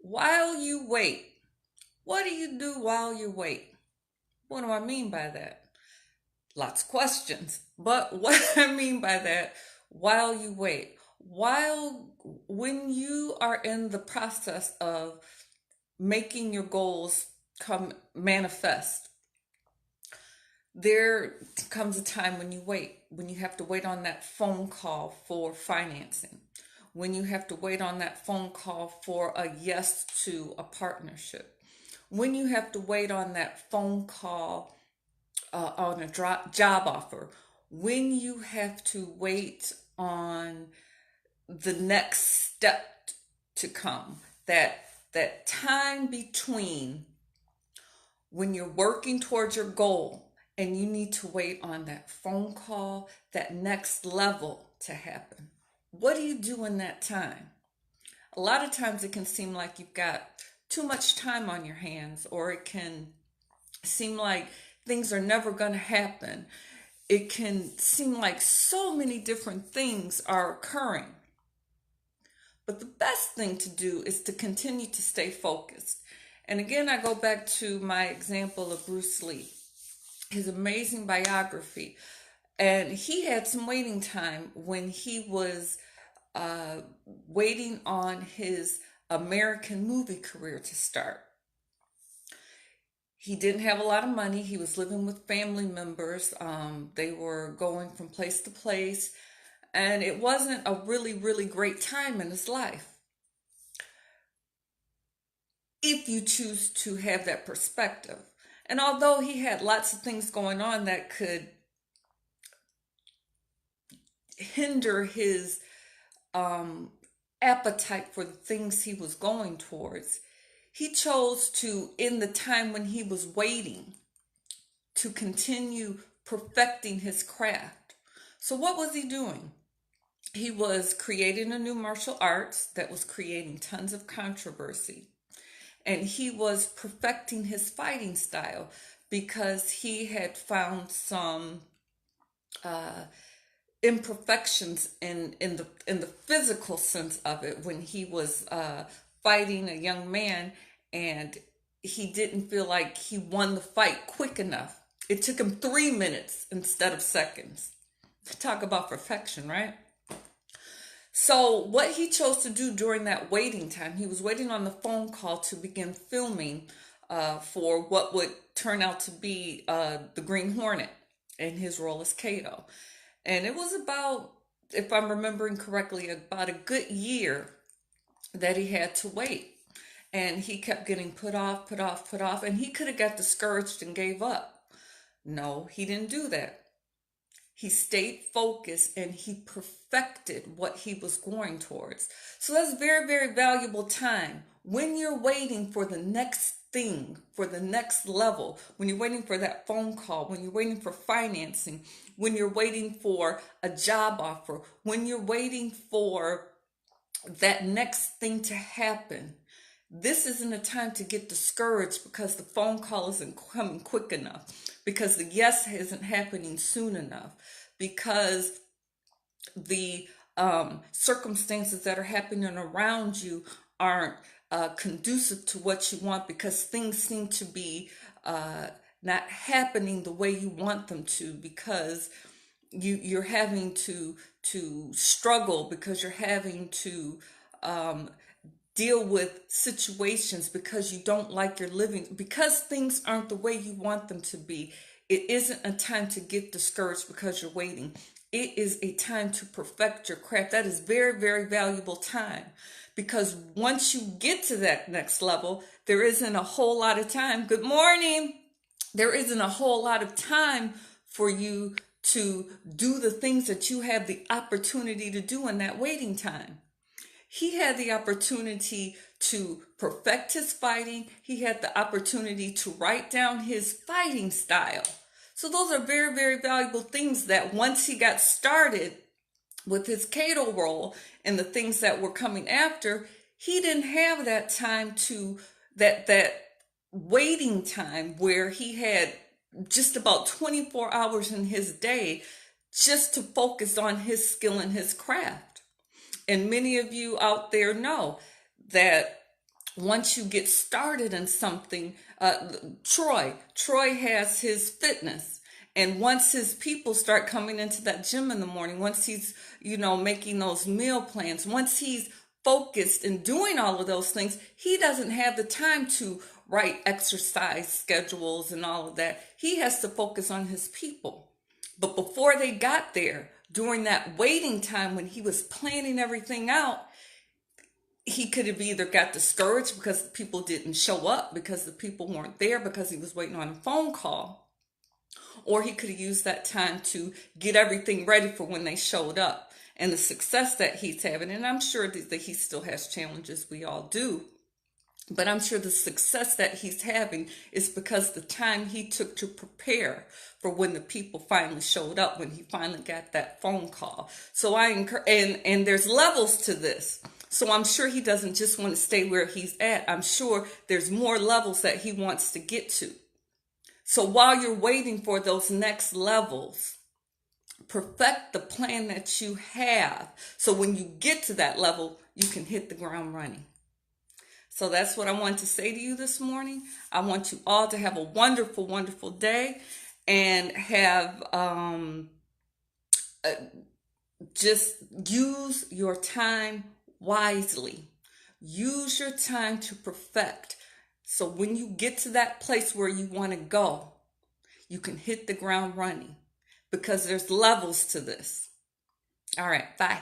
While you wait, what do you do while you wait? What do I mean by that? Lots of questions. But what I mean by that, while you wait, while when you are in the process of making your goals come manifest, there comes a time when you wait, when you have to wait on that phone call for financing, when you have to wait on that phone call for a yes to a partnership, when you have to wait on that phone call on a job offer, when you have to wait on the next step to come, that time between when you're working towards your goal and you need to wait on that phone call, that next level to happen. What do you do in that time? A lot of times it can seem like you've got too much time on your hands, or it can seem like things are never going to happen. It can seem like so many different things are occurring. But the best thing to do is to continue to stay focused. And again, I go back to my example of Bruce Lee, his amazing biography. And he had some waiting time when he was uh, waiting on his American movie career to start. He didn't have a lot of money. He was living with family members. They were going from place to place, and it wasn't a really, really great time in his life. If you choose to have that perspective. And although he had lots of things going on that could hinder his um, appetite for the things he was going towards, he chose to, in the time when he was waiting, to continue perfecting his craft. So, what was he doing? He was creating a new martial arts that was creating tons of controversy. And he was perfecting his fighting style because he had found some uh, imperfections in the physical sense of it when he was fighting a young man, and he didn't feel like he won the fight quick enough. It took him 3 minutes instead of seconds. Talk about perfection, right? So, what he chose to do during that waiting time, he was waiting on the phone call to begin filming for what would turn out to be the Green Hornet in his role as Kato. And it was about, if I'm remembering correctly, about a good year that he had to wait. And he kept getting put off, put off, put off, and he could have got discouraged and gave up. No, he didn't do that. He stayed focused and he perfected what he was going towards. So that's very, very valuable time when you're waiting for the next thing, for the next level, when you're waiting for that phone call, when you're waiting for financing, when you're waiting for a job offer, when you're waiting for that next thing to happen. This isn't a time to get discouraged because the phone call isn't coming quick enough, because the yes isn't happening soon enough, because the circumstances that are happening around you aren't conducive to what you want, because things seem to be not happening the way you want them to, because you're having to struggle, because you're having to deal with situations because you don't like your living, because things aren't the way you want them to be. It isn't a time to get discouraged because you're waiting. It is a time to perfect your craft. That is very, very valuable time, because once you get to that next level, there isn't a whole lot of time. Good morning. There isn't a whole lot of time for you to do the things that you have the opportunity to do in that waiting time. He had the opportunity to perfect his fighting. He had the opportunity to write down his fighting style. So those are very, very valuable things that once he got started with his Kato role and the things that were coming after, he didn't have that time to that waiting time where he had just about 24 hours in his day just to focus on his skill and his craft. And many of you out there know that once you get started in something, Troy has his fitness. And once his people start coming into that gym in the morning, once he's, making those meal plans, once he's focused and doing all of those things, he doesn't have the time to write exercise schedules and all of that. He has to focus on his people. But before they got there, during that waiting time when he was planning everything out, he could have either got discouraged because people didn't show up, because the people weren't there, because he was waiting on a phone call, or he could have used that time to get everything ready for when they showed up and the success that he's having. And I'm sure that he still has challenges, we all do, but I'm sure the success that he's having is because the time he took to prepare for when the people finally showed up, when he finally got that phone call. So I encourage, and there's levels to this. So I'm sure he doesn't just want to stay where he's at. I'm sure there's more levels that he wants to get to. So while you're waiting for those next levels, perfect the plan that you have. So when you get to that level, you can hit the ground running. So that's what I want to say to you this morning. I want you all to have a wonderful, wonderful day, and have just use your time wisely. Use your time to perfect. So when you get to that place where you want to go, you can hit the ground running, because there's levels to this. All right, bye.